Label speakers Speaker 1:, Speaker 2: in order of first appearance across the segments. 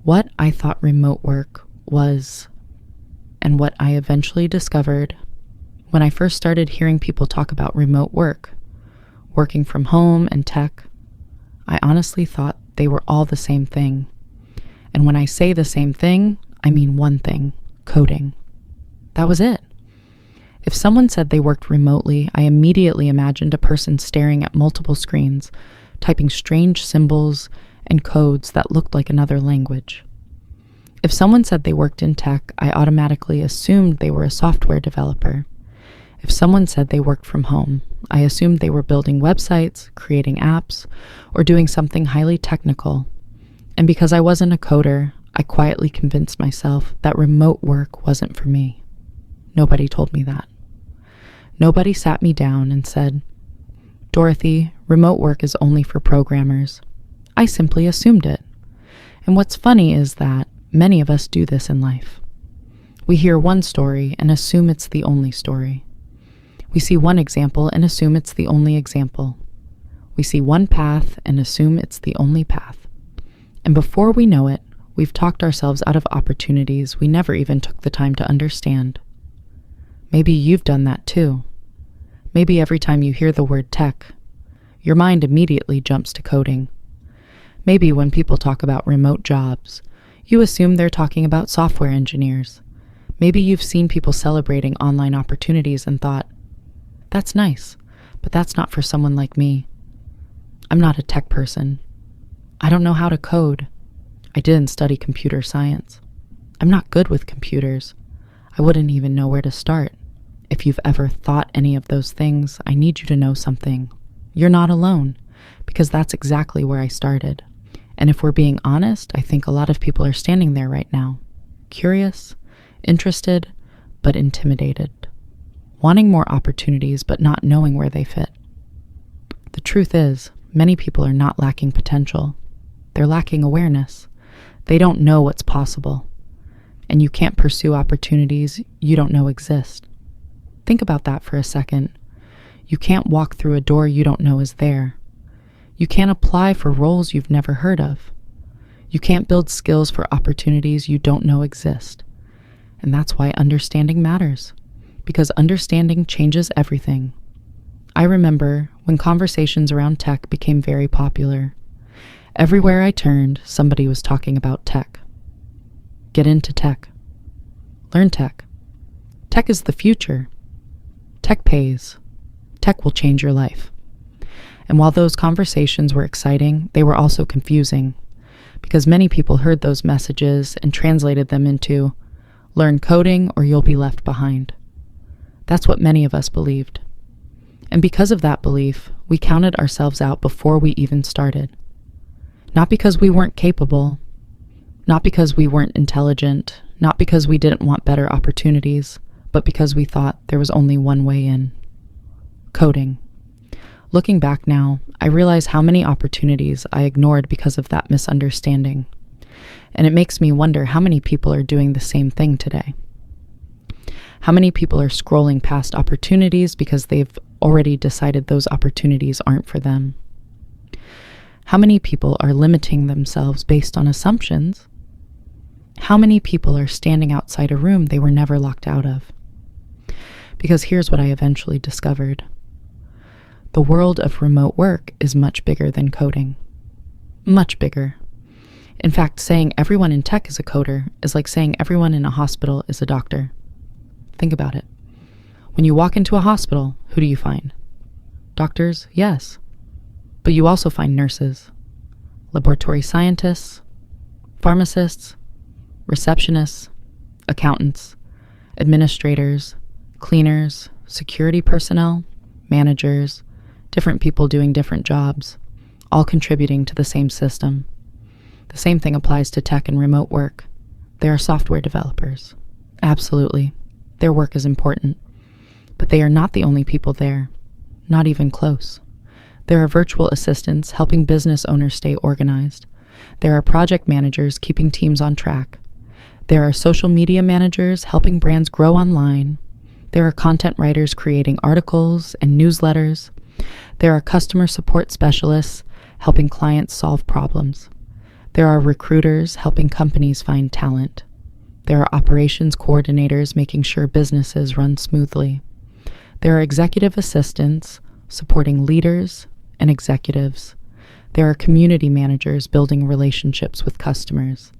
Speaker 1: What I thought remote work was, and what I eventually discovered when I first started hearing people talk about remote work, working from home and tech, I honestly thought they were all the same thing. And when I say the same thing, I mean one thing: coding. That was it. If someone said they worked remotely, I immediately imagined a person staring at multiple screens, typing strange symbols and codes that looked like another language. If someone said they worked in tech, I automatically assumed they were a software developer. If someone said they worked from home, I assumed they were building websites, creating apps, or doing something highly technical. And because I wasn't a coder, I quietly convinced myself that remote work wasn't for me. Nobody told me that. Nobody sat me down and said, "Dorothy, remote work is only for programmers." I simply assumed it. And what's funny is that many of us do this in life. We hear one story and assume it's the only story. We see one example and assume it's the only example. We see one path and assume it's the only path. And before we know it, we've talked ourselves out of opportunities we never even took the time to understand. Maybe you've done that too. Maybe every time you hear the word tech, your mind immediately jumps to coding. Maybe when people talk about remote jobs, you assume they're talking about software engineers. Maybe you've seen people celebrating online opportunities and thought, "That's nice, but that's not for someone like me. I'm not a tech person. I don't know how to code. I didn't study computer science. I'm not good with computers. I wouldn't even know where to start." If you've ever thought any of those things, I need you to know something. You're not alone, because that's exactly where I started. And if we're being honest, I think a lot of people are standing there right now, curious, interested, but intimidated, wanting more opportunities but not knowing where they fit. The truth is, many people are not lacking potential. They're lacking awareness. They don't know what's possible. And you can't pursue opportunities you don't know exist. Think about that for a second. You can't walk through a door you don't know is there. You can't apply for roles you've never heard of. You can't build skills for opportunities you don't know exist. And that's why understanding matters, because understanding changes everything. I remember when conversations around tech became very popular. Everywhere I turned, somebody was talking about tech. Get into tech. Learn tech. Tech is the future. Tech pays. Tech will change your life. And while those conversations were exciting, they were also confusing, because many people heard those messages and translated them into, "Learn coding or you'll be left behind." That's what many of us believed. And because of that belief, we counted ourselves out before we even started. Not because we weren't capable, not because we weren't intelligent, not because we didn't want better opportunities, but because we thought there was only one way in: coding. Looking back now, I realize how many opportunities I ignored because of that misunderstanding. And it makes me wonder how many people are doing the same thing today. How many people are scrolling past opportunities because they've already decided those opportunities aren't for them? How many people are limiting themselves based on assumptions? How many people are standing outside a room they were never locked out of? Because here's what I eventually discovered. The world of remote work is much bigger than coding. Much bigger. In fact, saying everyone in tech is a coder is like saying everyone in a hospital is a doctor. Think about it. When you walk into a hospital, who do you find? Doctors, yes. But you also find nurses, laboratory scientists, pharmacists, receptionists, accountants, administrators, cleaners, security personnel, managers, different people doing different jobs, all contributing to the same system. The same thing applies to tech and remote work. There are software developers. Absolutely. Their work is important. But they are not the only people there. Not even close. There are virtual assistants helping business owners stay organized. There are project managers keeping teams on track. There are social media managers helping brands grow online. There are content writers creating articles and newsletters. There are customer support specialists helping clients solve problems. There are recruiters helping companies find talent. There are operations coordinators making sure businesses run smoothly. There are executive assistants supporting leaders and executives. There are community managers building relationships with customers.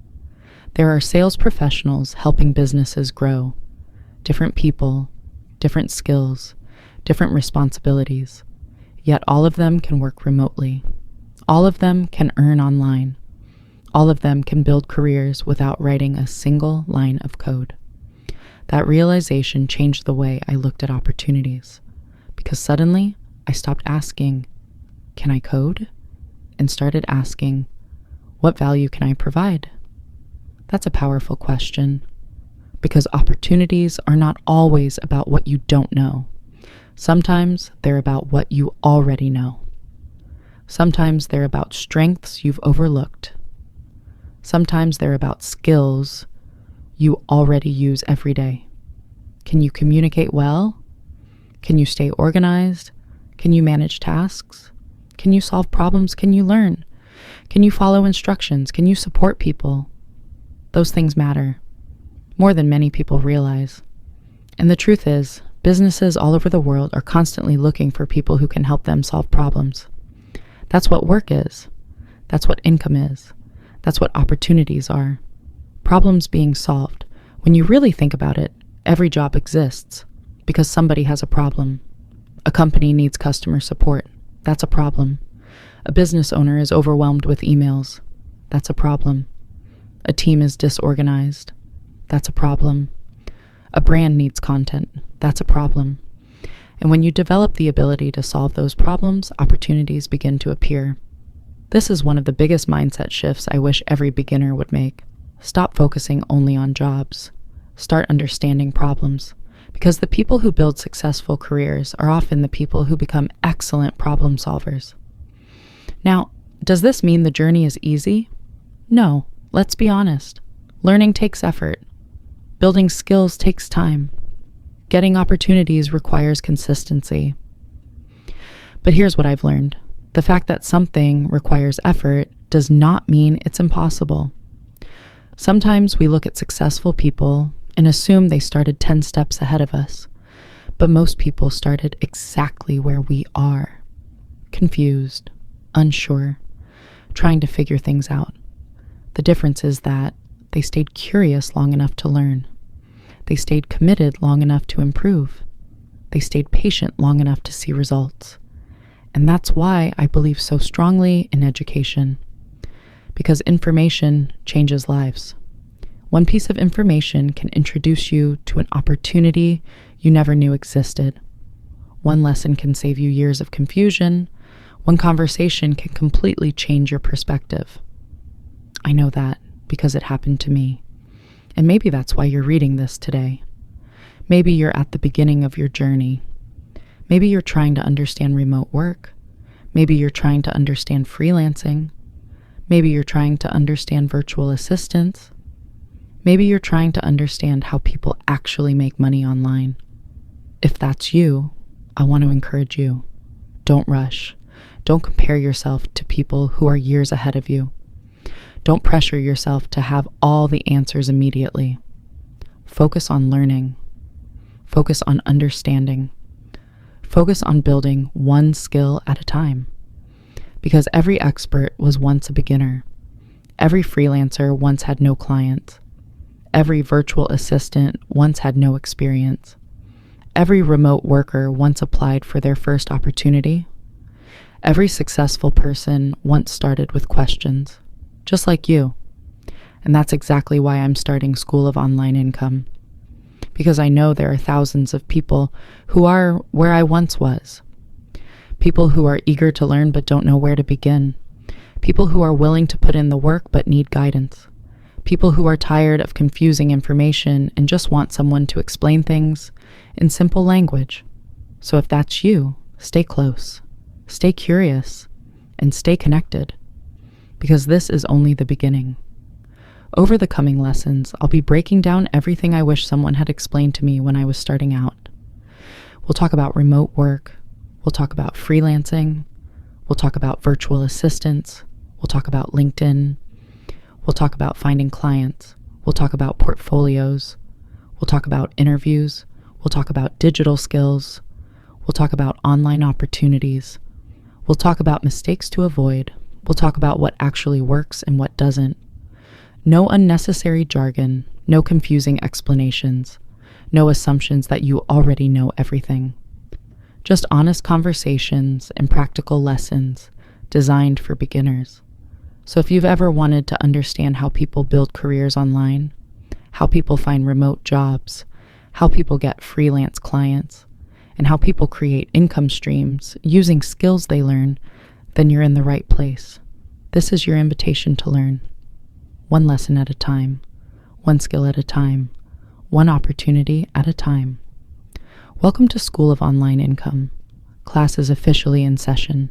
Speaker 1: There are sales professionals helping businesses grow. Different people, different skills, different responsibilities. Yet all of them can work remotely. All of them can earn online. All of them can build careers without writing a single line of code. That realization changed the way I looked at opportunities, because suddenly I stopped asking, "Can I code?" and started asking, "What value can I provide?" That's a powerful question, because opportunities are not always about what you don't know. Sometimes they're about what you already know. Sometimes they're about strengths you've overlooked. Sometimes they're about skills you already use every day. Can you communicate well? Can you stay organized? Can you manage tasks? Can you solve problems? Can you learn? Can you follow instructions? Can you support people? Those things matter, more than many people realize. And the truth is, businesses all over the world are constantly looking for people who can help them solve problems. That's what work is. That's what income is. That's what opportunities are. Problems being solved. When you really think about it, every job exists because somebody has a problem. A company needs customer support. That's a problem. A business owner is overwhelmed with emails. That's a problem. A team is disorganized. That's a problem. A brand needs content. That's a problem. And when you develop the ability to solve those problems, opportunities begin to appear. This is one of the biggest mindset shifts I wish every beginner would make. Stop focusing only on jobs. Start understanding problems. Because the people who build successful careers are often the people who become excellent problem solvers. Now, does this mean the journey is easy? No, let's be honest. Learning takes effort. Building skills takes time. Getting opportunities requires consistency. But here's what I've learned. The fact that something requires effort does not mean it's impossible. Sometimes we look at successful people and assume they started 10 steps ahead of us, but most people started exactly where we are. Confused, unsure, trying to figure things out. The difference is that they stayed curious long enough to learn. They stayed committed long enough to improve. They stayed patient long enough to see results. And that's why I believe so strongly in education. Because information changes lives. One piece of information can introduce you to an opportunity you never knew existed. One lesson can save you years of confusion. One conversation can completely change your perspective. I know that because it happened to me. And maybe that's why you're reading this today. Maybe you're at the beginning of your journey. Maybe you're trying to understand remote work. Maybe you're trying to understand freelancing. Maybe you're trying to understand virtual assistants. Maybe you're trying to understand how people actually make money online. If that's you, I want to encourage you. Don't rush. Don't compare yourself to people who are years ahead of you. Don't pressure yourself to have all the answers immediately. Focus on learning. Focus on understanding. Focus on building one skill at a time. Because every expert was once a beginner. Every freelancer once had no clients. Every virtual assistant once had no experience. Every remote worker once applied for their first opportunity. Every successful person once started with questions, just like you. And that's exactly why I'm starting School of Online Income. Because I know there are thousands of people who are where I once was. People who are eager to learn but don't know where to begin. People who are willing to put in the work but need guidance. People who are tired of confusing information and just want someone to explain things in simple language. So if that's you, stay close, stay curious, and stay connected. Because this is only the beginning. Over the coming lessons, I'll be breaking down everything I wish someone had explained to me when I was starting out. We'll talk about remote work. We'll talk about freelancing. We'll talk about virtual assistants. We'll talk about LinkedIn. We'll talk about finding clients. We'll talk about portfolios. We'll talk about interviews. We'll talk about digital skills. We'll talk about online opportunities. We'll talk about mistakes to avoid. We'll talk about what actually works and what doesn't. No unnecessary jargon, no confusing explanations, no assumptions that you already know everything. Just honest conversations and practical lessons designed for beginners. So if you've ever wanted to understand how people build careers online, how people find remote jobs, how people get freelance clients, and how people create income streams using skills they learn, then you're in the right place. This is your invitation to learn. One lesson at a time, one skill at a time, one opportunity at a time. Welcome to School of Online Income. Class is officially in session.